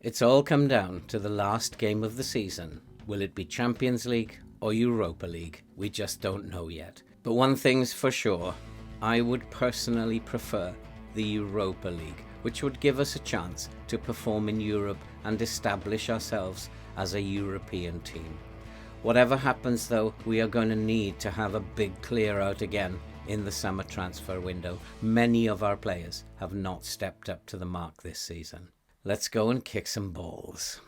It's all come down to the last game of the season. Will it be Champions League or Europa League? We just don't know yet. But one thing's for sure, I would personally prefer the Europa League, which would give us a chance to perform in Europe and establish ourselves as a European team. Whatever happens though, we are going to need to have a big clear out again in the summer transfer window. Many of our players have not stepped up to the mark this season. Let's go and kick some balls.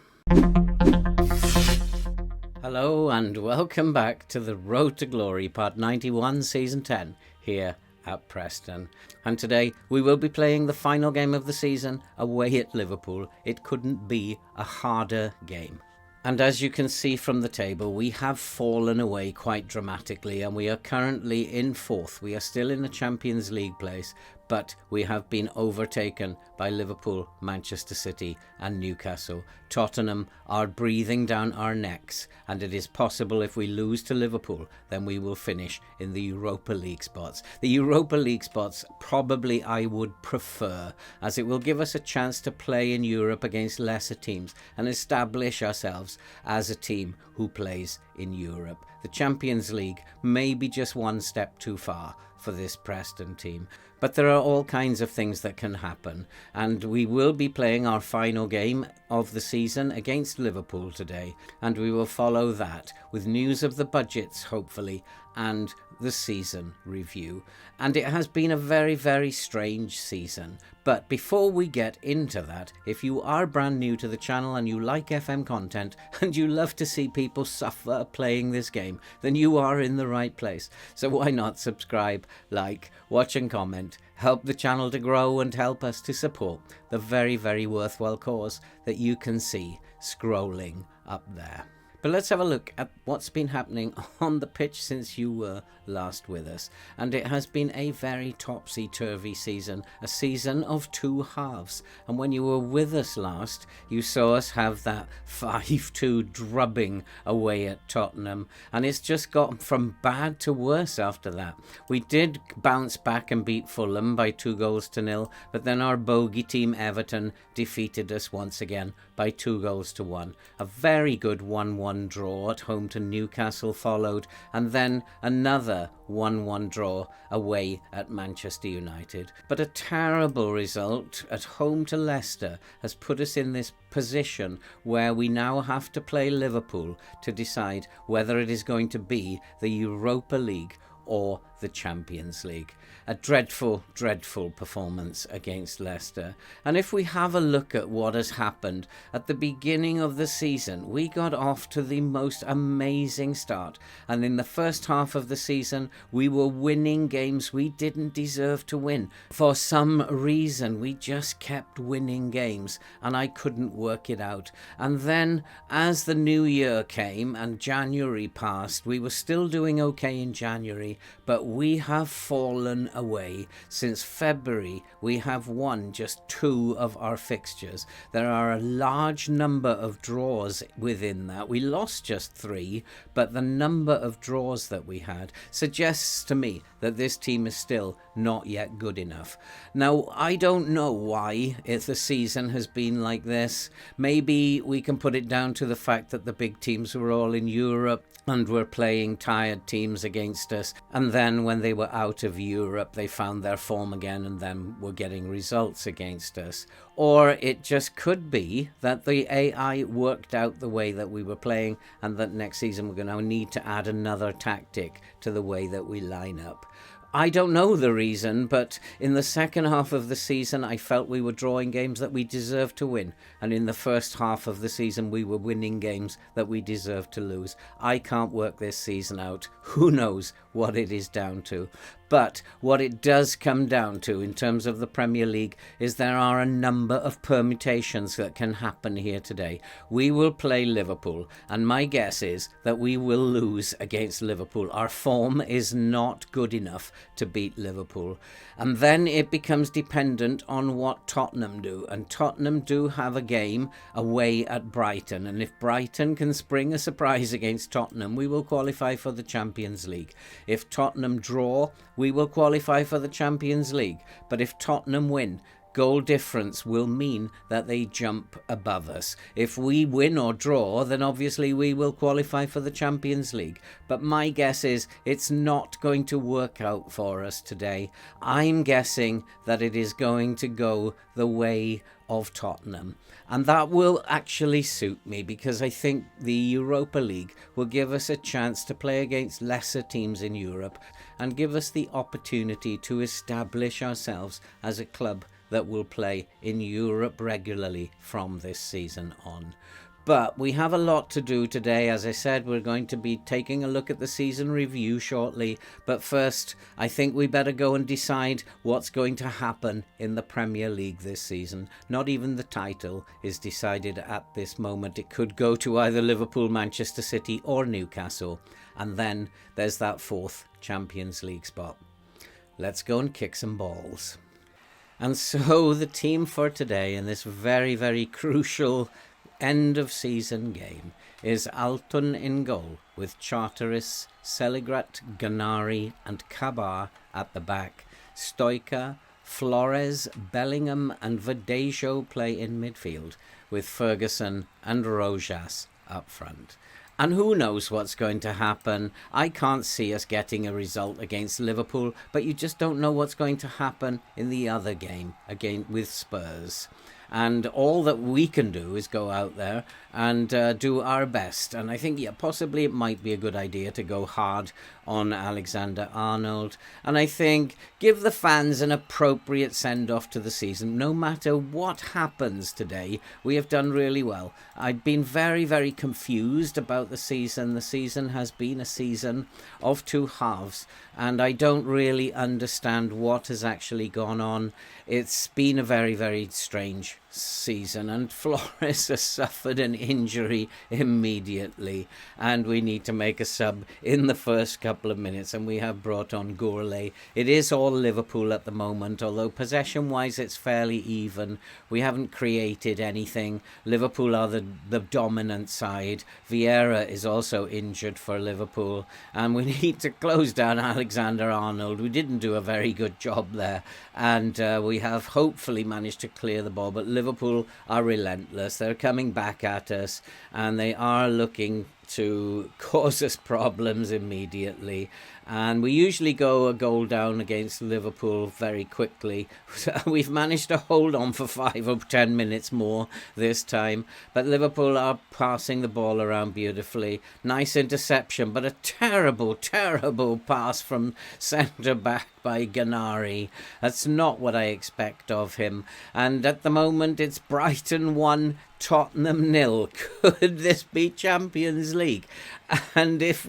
Hello and welcome back to the Road to Glory, Part 91, Season 10, here at Preston. And today we will be playing the final game of the season away at Liverpool. It couldn't be a harder game. And as you can see from the table, we have fallen away quite dramatically and we are currently in fourth. We are still in the Champions League place, but we have been overtaken by Liverpool, Manchester City and Newcastle. Tottenham are breathing down our necks, and it is possible if we lose to Liverpool, then we will finish in the Europa League spots. The Europa League spots probably I would prefer, as it will give us a chance to play in Europe against lesser teams and establish ourselves as a team who plays in Europe. The Champions League may be just one step too far for this Preston team. But there are all kinds of things that can happen, and we will be playing our final game of the season against Liverpool today, and we will follow that with news of the budgets, hopefully, and the season review. And it has been a very, very strange season. But before we get into that, if you are brand new to the channel and you like FM content and you love to see people suffer playing this game, then you are in the right place. So why not subscribe, like, watch and comment, help the channel to grow and help us to support the very, very worthwhile cause that you can see scrolling up there. But let's have a look at what's been happening on the pitch since you were last with us. And it has been a very topsy-turvy season, a season of two halves. And when you were with us last, you saw us have that 5-2 drubbing away at Tottenham. And it's just got from bad to worse after that. We did bounce back and beat Fulham by 2-0, but then our bogey team Everton defeated us once again by 2-1. A very good 1-1 draw at home to Newcastle followed, and then another 1-1 draw away at Manchester United. But a terrible result at home to Leicester has put us in this position where we now have to play Liverpool to decide whether it is going to be the Europa League or the Champions League. A dreadful, dreadful performance against Leicester. And if we have a look at what has happened at the beginning of the season, we got off to the most amazing start. And in the first half of the season, we were winning games we didn't deserve to win. For some reason, we just kept winning games, and I couldn't work it out. And then, as the new year came and January passed, we were still doing okay in January, but we have fallen away. Since February, we have won just 2 of our fixtures. There are a large number of draws within that. We lost just 3, but the number of draws that we had suggests to me that this team is still not yet good enough. Now, I don't know why if the season has been like this. Maybe we can put it down to the fact that the big teams were all in Europe and were playing tired teams against us, and then when they were out of Europe they found their form again and then were getting results against us. Or it just could be that the AI worked out the way that we were playing and that next season we're going to need to add another tactic to the way that we line up. I don't know the reason, but in the second half of the season, I felt we were drawing games that we deserved to win. And in the first half of the season, we were winning games that we deserved to lose. I can't work this season out. Who knows what it is down to? But what it does come down to in terms of the Premier League is there are a number of permutations that can happen here today. We will play Liverpool, and my guess is that we will lose against Liverpool. Our form is not good enough to beat Liverpool. And then it becomes dependent on what Tottenham do. And Tottenham do have a game away at Brighton. And if Brighton can spring a surprise against Tottenham, we will qualify for the Champions League. If Tottenham draw, we will qualify for the Champions League. But if Tottenham win, goal difference will mean that they jump above us. If we win or draw, then obviously we will qualify for the Champions League. But my guess is it's not going to work out for us today. I'm guessing that it is going to go the way of Tottenham. And that will actually suit me, because I think the Europa League will give us a chance to play against lesser teams in Europe and give us the opportunity to establish ourselves as a club that will play in Europe regularly from this season on. But we have a lot to do today. As I said, we're going to be taking a look at the season review shortly. But first, I think we better go and decide what's going to happen in the Premier League this season. Not even the title is decided at this moment. It could go to either Liverpool, Manchester City or Newcastle. And then there's that fourth Champions League spot. Let's go and kick some balls. And so the team for today in this very, very crucial end of season game is Alton in goal, with Charteris, Seligrat, Ganari and Kabar at the back. Stoica, Flores, Bellingham and Verdejo play in midfield, with Ferguson and Rojas up front. And who knows what's going to happen. I can't see us getting a result against Liverpool, but you just don't know what's going to happen in the other game, again with Spurs. And all that we can do is go out there and do our best. And I think, possibly it might be a good idea to go hard on Alexander-Arnold. And I think give the fans an appropriate send-off to the season. No matter what happens today, we have done really well. I've been very, very confused about the season. The season has been a season of two halves, and I don't really understand what has actually gone on. It's been a very, very strange season, and Flores has suffered an injury immediately, and we need to make a sub in the first couple of minutes, and we have brought on Gourlay. It is all Liverpool at the moment, although possession-wise it's fairly even. We haven't created anything. Liverpool are the dominant side. Vieira is also injured for Liverpool, and we need to close down Alexander-Arnold. We didn't do a very good job there, and we have hopefully managed to clear the ball, but Liverpool are relentless. They're coming back at us, and they are looking to cause us problems immediately. And we usually go a goal down against Liverpool very quickly. We've managed to hold on for 5 or 10 minutes more this time. But Liverpool are passing the ball around beautifully. Nice interception, but a terrible, terrible pass from centre-back by Ganari. That's not what I expect of him. And at the moment, it's Brighton 1, Tottenham 0. Could this be Champions League? And if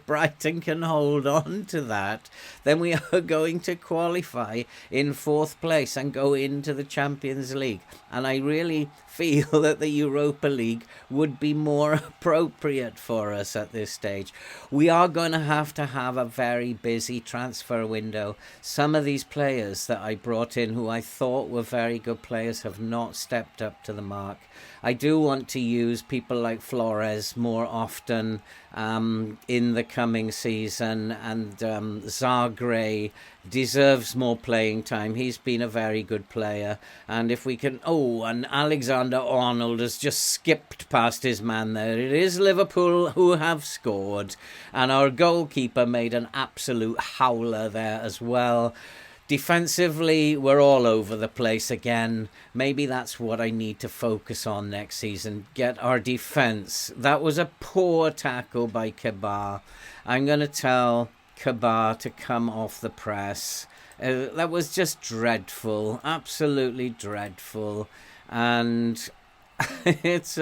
Brighton can hold on to that, then we are going to qualify in 4th place and go into the Champions League. And I really feel that the Europa League would be more appropriate for us at this stage. We are going to have a very busy transfer window. Some of these players that I brought in who I thought were very good players have not stepped up to the mark. I do want to use people like Flores more often in the coming season, and Zagreb deserves more playing time. He's been a very good player, and if we can... and Alexander-Arnold has just skipped past his man there. It is Liverpool who have scored, and our goalkeeper made an absolute howler there as well. Defensively, we're all over the place again. Maybe that's what I need to focus on next season. Get our defence. That was a poor tackle by Kabar. I'm going to tell Kabar to come off the press. That was just dreadful. Absolutely dreadful. And it's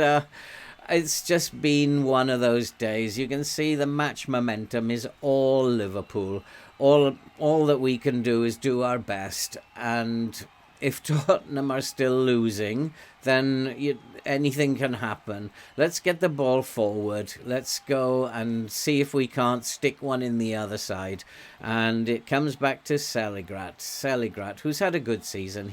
just been one of those days. You can see the match momentum is all Liverpool. All that we can do is do our best, and if Tottenham are still losing, then anything can happen. Let's get the ball forward. Let's go and see if we can't stick one in the other side. And it comes back to Celigrat, who's had a good season.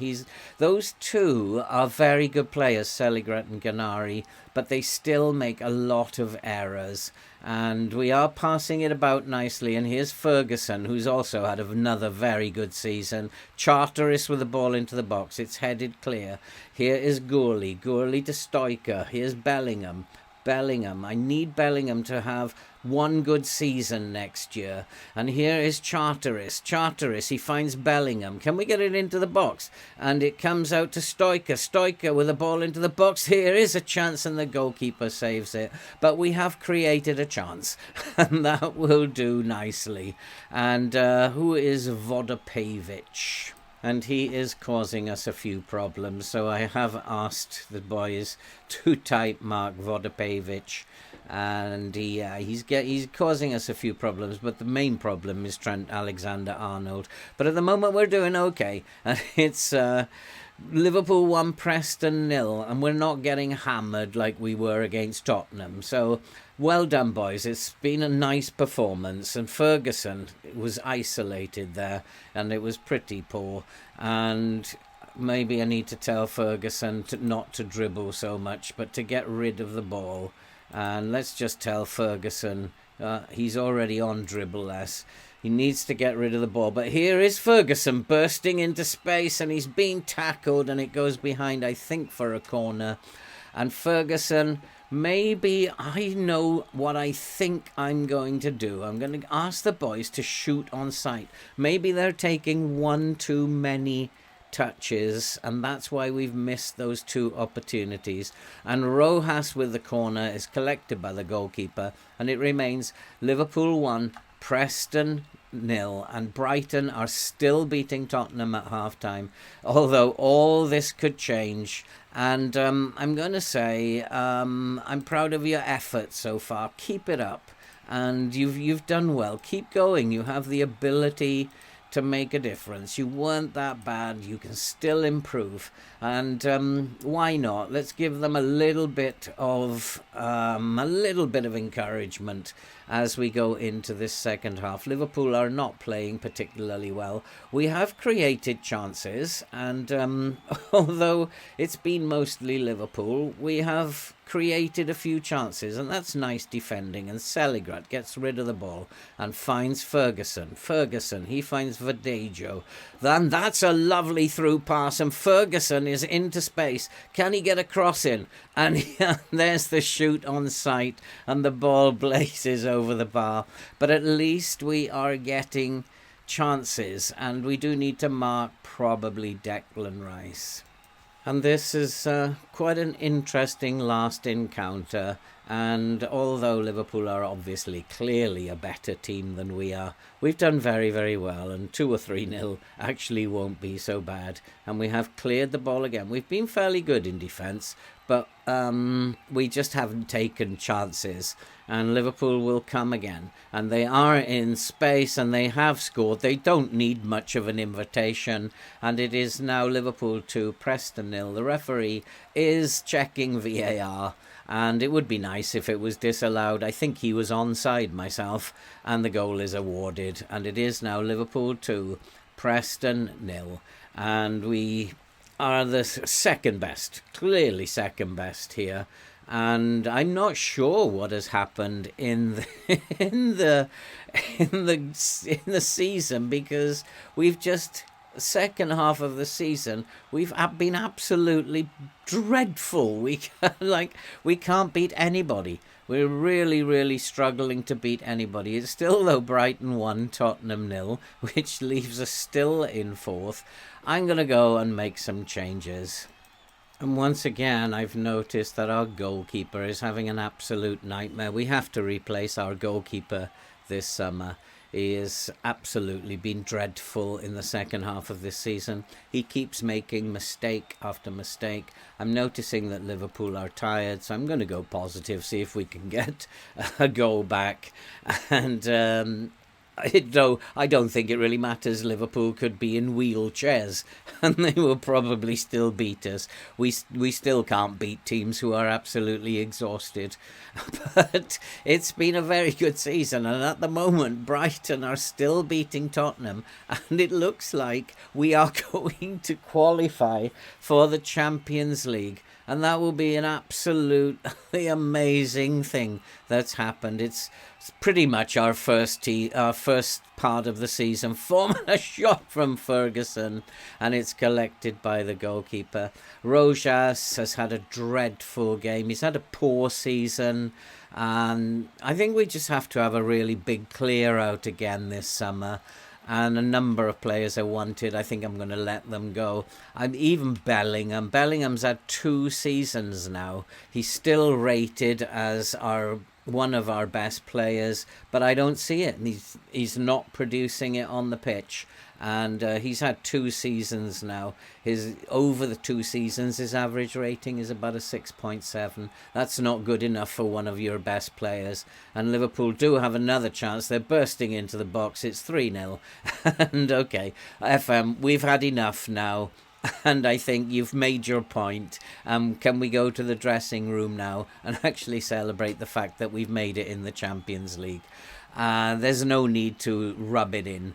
Those two are very good players, Celigrat and Ganari, but they still make a lot of errors. And we are passing it about nicely. And here's Ferguson, who's also had another very good season. Charteris with the ball into the box. It's headed clear. Here is Gourley to Stoiker. Here's Bellingham. I need Bellingham to have one good season next year. And here is Charteris, he finds Bellingham. Can we get it into the box? And it comes out to Stoiker with the ball into the box. Here is a chance and the goalkeeper saves it. But we have created a chance. And that will do nicely. And who is Vodapevic? And he is causing us a few problems. So I have asked the boys to type Mark Vodapevic. And he's causing us a few problems. But the main problem is Trent Alexander-Arnold. But at the moment we're doing okay. And it's Liverpool 1, Preston 0. And we're not getting hammered like we were against Tottenham. So well done, boys. It's been a nice performance. And Ferguson was isolated there. And it was pretty poor. And maybe I need to tell Ferguson not to dribble so much, but to get rid of the ball. And let's just tell Ferguson, he's already on dribble less. He needs to get rid of the ball. But here is Ferguson bursting into space, and he's being tackled, and it goes behind, I think, for a corner. And Ferguson, maybe I know what I think I'm going to do. I'm going to ask the boys to shoot on sight. Maybe they're taking one too many touches, and that's why we've missed those two opportunities. And Rojas with the corner is collected by the goalkeeper, and it remains Liverpool 1, Preston 0, and Brighton are still beating Tottenham at half-time, although all this could change. And I'm going to say I'm proud of your effort so far. Keep it up, and you've done well. Keep going. You have the ability to make a difference. You weren't that bad. You can still improve, and why not? Let's give them a little bit of encouragement as we go into this second half. Liverpool are not playing particularly well. We have created chances, and although it's been mostly Liverpool, we have created a few chances, and that's nice defending. And Celigrat gets rid of the ball and finds Ferguson. He finds Verdejo. Then that's a lovely through pass, and Ferguson is into space. Can he get a cross in? And there's the shoot on sight, and the ball blazes over the bar. But at least we are getting chances, and we do need to mark probably Declan Rice. And this is quite an interesting last encounter. And although Liverpool are obviously clearly a better team than we are, we've done very, very well. And 2 or 3-0 actually won't be so bad. And we have cleared the ball again. We've been fairly good in defence, but we just haven't taken chances. And Liverpool will come again. And they are in space, and they have scored. They don't need much of an invitation. And it is now Liverpool 2, Preston 0. The referee is checking VAR. And it would be nice if it was disallowed. I think he was onside myself. And the goal is awarded. And it is now Liverpool 2, Preston 0. And we are the second best, clearly second best here. And I'm not sure what has happened in the season, because we've just second half of the season we've been absolutely dreadful. We can't beat anybody. We're really, really struggling to beat anybody. It's still, though, Brighton 1, Tottenham 0, which leaves us still in fourth. I'm going to go and make some changes. And once again, I've noticed that our goalkeeper is having an absolute nightmare. We have to replace our goalkeeper this summer. He has absolutely been dreadful in the second half of this season. He keeps making mistake after mistake. I'm noticing that Liverpool are tired, so I'm going to go positive, see if we can get a goal back. And Though I don't think it really matters. Liverpool could be in wheelchairs and they will probably still beat us. We still can't beat teams who are absolutely exhausted. But it's been a very good season, and at the moment Brighton are still beating Tottenham, and it looks like we are going to qualify for the Champions League. And that will be an absolutely amazing thing that's happened. It's pretty much our first part of the season. Formula shot from Ferguson, and it's collected by the goalkeeper. Rojas has had a dreadful game. He's had a poor season. And I think we just have to have a really big clear out again this summer. And a number of players I wanted, I think I'm going to let them go. And even Bellingham. Bellingham's had 2 seasons now. He's still rated as one of our best players, but I don't see it. And he's not producing it on the pitch. And he's had 2 seasons now. Over the 2 seasons, his average rating is about a 6.7. That's not good enough for one of your best players. And Liverpool do have another chance. They're bursting into the box. It's 3-0. And okay, FM, we've had enough now. And I think you've made your point. Can we go to the dressing room now and actually celebrate the fact that we've made it in the Champions League? There's no need to rub it in.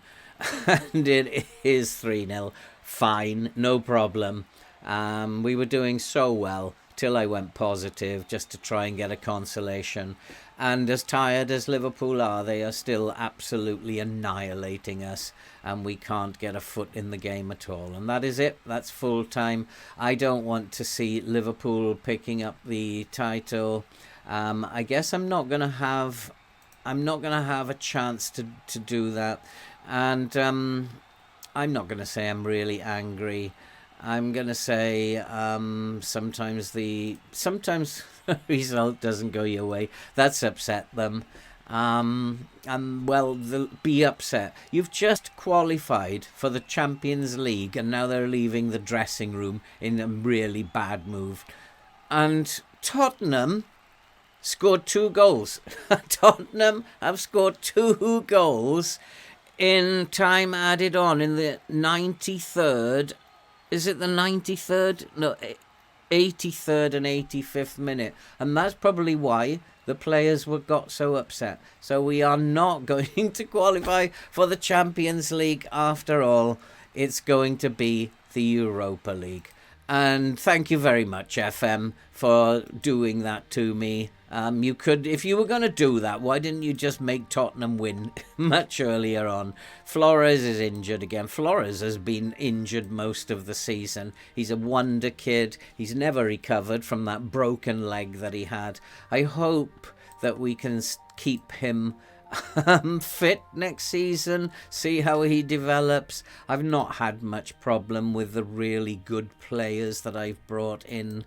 And it is 3-0. Fine, no problem. We were doing so well till I went positive just to try and get a consolation. And as tired as Liverpool are, they are still absolutely annihilating us, and we can't get a foot in the game at all. And that is it. That's full time. I don't want to see Liverpool picking up the title. I guess I'm not gonna have a chance to do that. And I'm not going to say I'm really angry. I'm going to say sometimes the result doesn't go your way. That's upset them. And well, they'll be upset. You've just qualified for the Champions League, and now they're leaving the dressing room in a really bad mood. And Tottenham scored 2 goals. Tottenham have scored 2 goals in time added on in the 93rd. Is it the 93rd? No, 83rd and 85th minute. And that's probably why the players got so upset. So we are not going to qualify for the Champions League after all. It's going to be the Europa League. And thank you very much, FM, for doing that to me. You could, if you were going to do that, why didn't you just make Tottenham win much earlier on? Flores is injured again. Flores has been injured most of the season. He's a wonder kid. He's never recovered from that broken leg that he had. I hope that we can keep him fit next season, see how he develops. I've not had much problem with the really good players that I've brought in.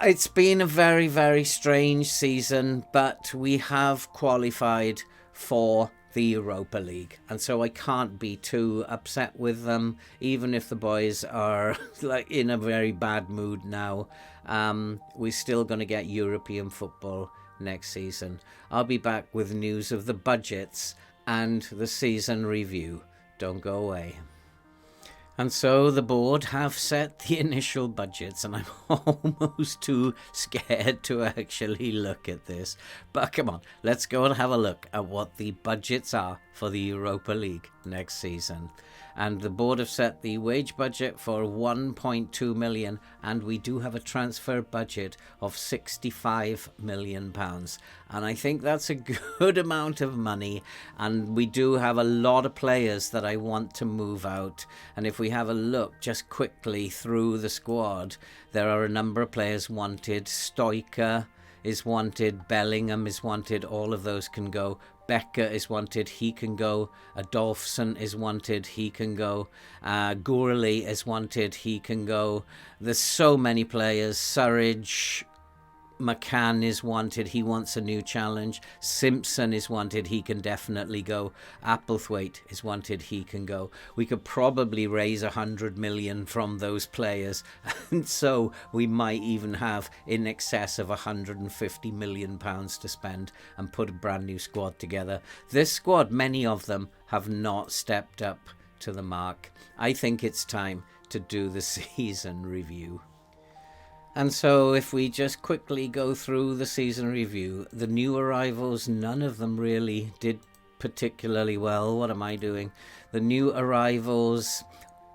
It's been a very, very strange season, but we have qualified for the Europa League, and so I can't be too upset with them, even if the boys are like in a very bad mood now. We're still going to get European football next season. I'll be back with news of the budgets and the season review. Don't go away. And so the board have set the initial budgets, and I'm almost too scared to actually look at this. But come on, let's go and have a look at what the budgets are for the Europa League next season. And the board have set the wage budget for 1.2 million, and we do have a transfer budget of 65 million pounds. And I think that's a good amount of money, and we do have a lot of players that I want to move out. And if we have a look just quickly through the squad, there are a number of players wanted. Stoiker is wanted, Bellingham is wanted, all of those can go. Becker is wanted, he can go. Adolfsson is wanted, he can go. Gourley is wanted, he can go. There's so many players. Surridge, McCann is wanted. He wants a new challenge. Simpson is wanted. He can definitely go. Applethwaite is wanted. He can go. We could probably raise 100 million from those players. And so we might even have in excess of 150 million pounds to spend and put a brand new squad together. This squad, many of them have not stepped up to the mark. I think it's time to do the season review. And so if we just quickly go through the season review, the new arrivals, none of them really did particularly well. What am I doing? The new arrivals,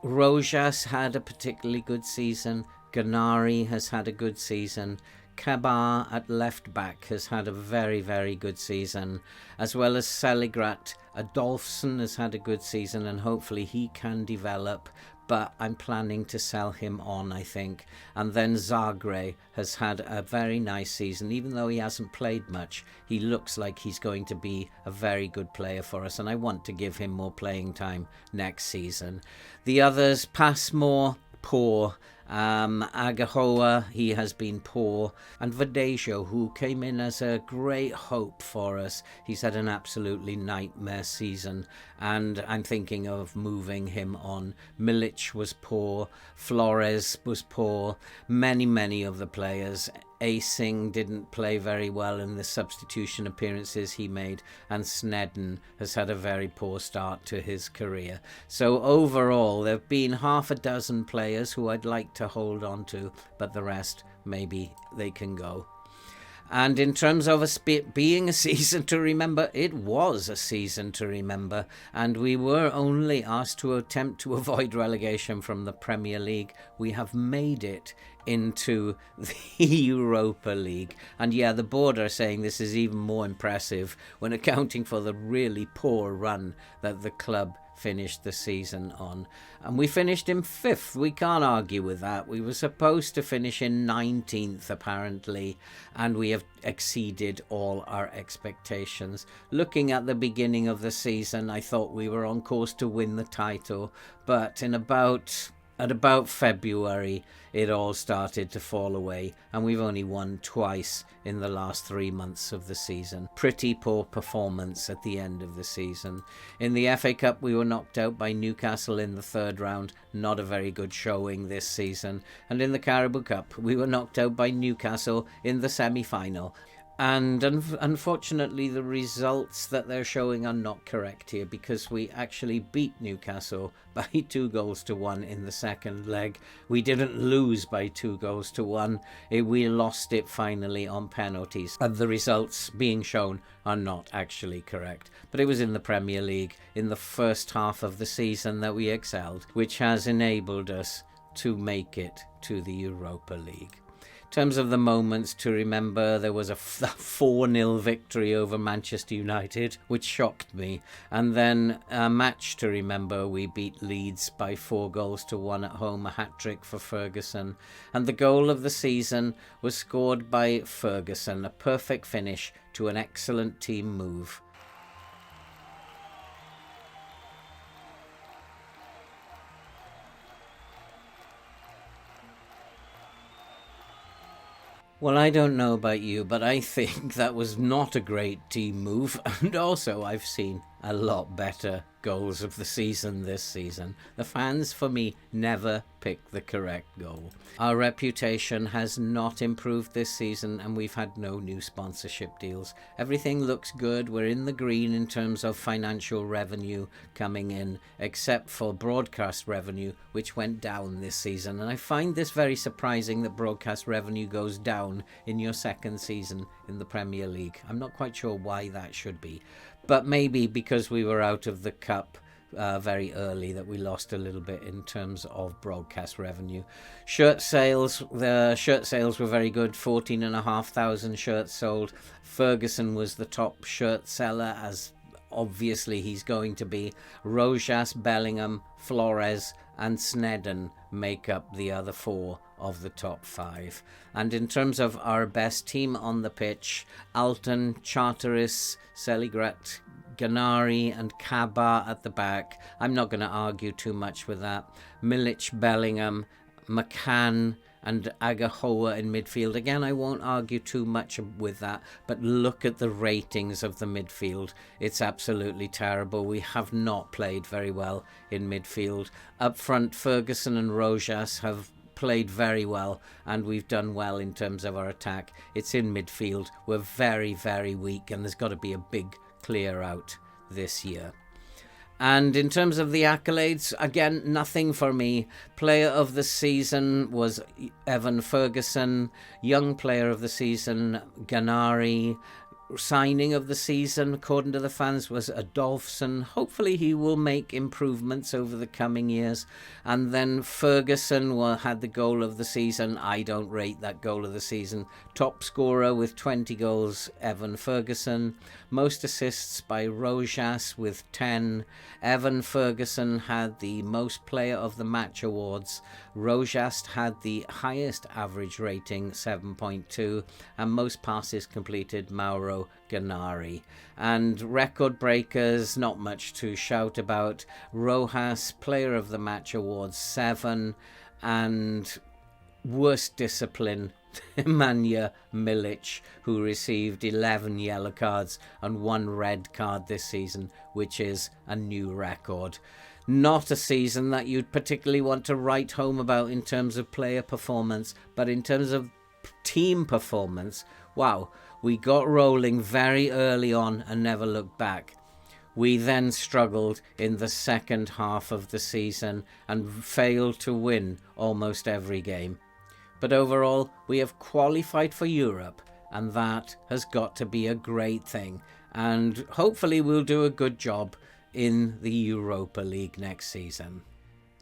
Rojas had a particularly good season. Ganari has had a good season. Kabar at left back has had a very, very good season, as well as Seligrat. Adolfsson has had a good season, and hopefully he can develop, but I'm planning to sell him on, I think. And then Zagre has had a very nice season. Even though he hasn't played much, he looks like he's going to be a very good player for us, and I want to give him more playing time next season. The others, Passmore, poor. Agahoa, he has been poor, and Verdejo, who came in as a great hope for us, he's had an absolutely nightmare season, and I'm thinking of moving him on. Milic was poor, Flores was poor, many of the players. Acing didn't play very well in the substitution appearances he made, and Snedden has had a very poor start to his career. So overall, there have been half a dozen players who I'd like to hold on to, but the rest, maybe they can go. And in terms of being a season to remember, it was a season to remember, and we were only asked to attempt to avoid relegation from the Premier League. We have made it into the Europa League, and yeah, the board are saying this is even more impressive when accounting for the really poor run that the club finished the season on. And we finished in 5th. We can't argue with that. We were supposed to finish in 19th apparently, and we have exceeded all our expectations. Looking at the beginning of the season, I thought we were on course to win the title, but at about February, it all started to fall away, and we've only won twice in the last 3 months of the season. Pretty poor performance at the end of the season. In the FA Cup, we were knocked out by Newcastle in the 3rd round. Not a very good showing this season. And in the Carabao Cup, we were knocked out by Newcastle in the semi-final. And unfortunately, the results that they're showing are not correct here, because we actually beat Newcastle by 2-1 in the second leg. We didn't lose by 2-1. We lost it finally on penalties. And the results being shown are not actually correct. But it was in the Premier League in the first half of the season that we excelled, which has enabled us to make it to the Europa League. In terms of the moments to remember, there was a 4-0 victory over Manchester United, which shocked me. And then a match to remember, we beat Leeds by 4-1 at home, a hat-trick for Ferguson. And the goal of the season was scored by Ferguson, a perfect finish to an excellent team move. Well, I don't know about you, but I think that was not a great team move. And also, I've seen a lot better goals of the season this season. The fans, for me, never pick the correct goal. Our reputation has not improved this season, and we've had no new sponsorship deals. Everything looks good. We're in the green in terms of financial revenue coming in, except for broadcast revenue, which went down this season. And I find this very surprising that broadcast revenue goes down in your second season in the Premier League. I'm not quite sure why that should be, but maybe because we were out of the cup very early that we lost a little bit in terms of broadcast revenue. The shirt sales were very good, 14,500 shirts sold. Ferguson was the top shirt seller, as obviously he's going to be. Rojas, Bellingham, Flores and Snedden make up the other 4 of the top 5. And in terms of our best team on the pitch, Alton, Charteris, Seligrat, Ganari and Kabar at the back. I'm not going to argue too much with that. Milic, Bellingham, McCann, and Agahoa in midfield. Again, I won't argue too much with that, but look at the ratings of the midfield. It's absolutely terrible. We have not played very well in midfield. Up front, Ferguson and Rojas have played very well, and we've done well in terms of our attack. It's in midfield. We're very, very weak, and there's got to be a big clear out this year. And in terms of the accolades, again, nothing for me. Player of the season was Evan Ferguson. Young player of the season, Ganari. Signing of the season, according to the fans, was Adolfsson. Hopefully he will make improvements over the coming years. And then Ferguson had the goal of the season. I don't rate that goal of the season. Top scorer with 20 goals, Evan Ferguson. Most assists by Rojas with 10. Evan Ferguson had the most player of the match awards. Rojas had the highest average rating, 7.2, and most passes completed, Mauro Ganari. And record breakers, not much to shout about. Rojas, player of the match awards, 7, and worst discipline, Nemanja Milic, who received 11 yellow cards and 1 red card this season, which is a new record. Not a season that you'd particularly want to write home about in terms of player performance, but in terms of team performance, wow, we got rolling very early on and never looked back. We then struggled in the second half of the season and failed to win almost every game. But overall, we have qualified for Europe, and that has got to be a great thing. And hopefully we'll do a good job in the Europa League next season.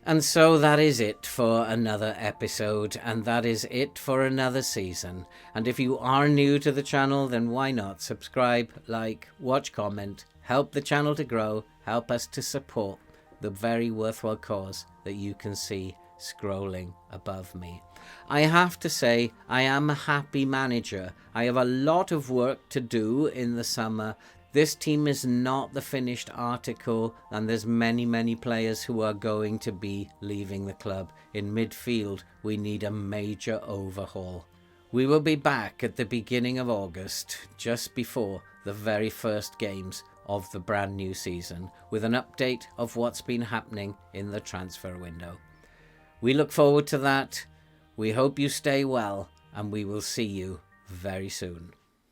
And so that is it for another episode, and that is it for another season. And if you are new to the channel, then why not subscribe, like, watch, comment, help the channel to grow, help us to support the very worthwhile cause that you can see scrolling above me. I have to say, I am a happy manager. I have a lot of work to do in the summer. This team is not the finished article, and there's many players who are going to be leaving the club. In midfield, we need a major overhaul. We will be back at the beginning of August, just before the very first games of the brand new season, with an update of what's been happening in the transfer window. We look forward to that. We hope you stay well, and we will see you very soon.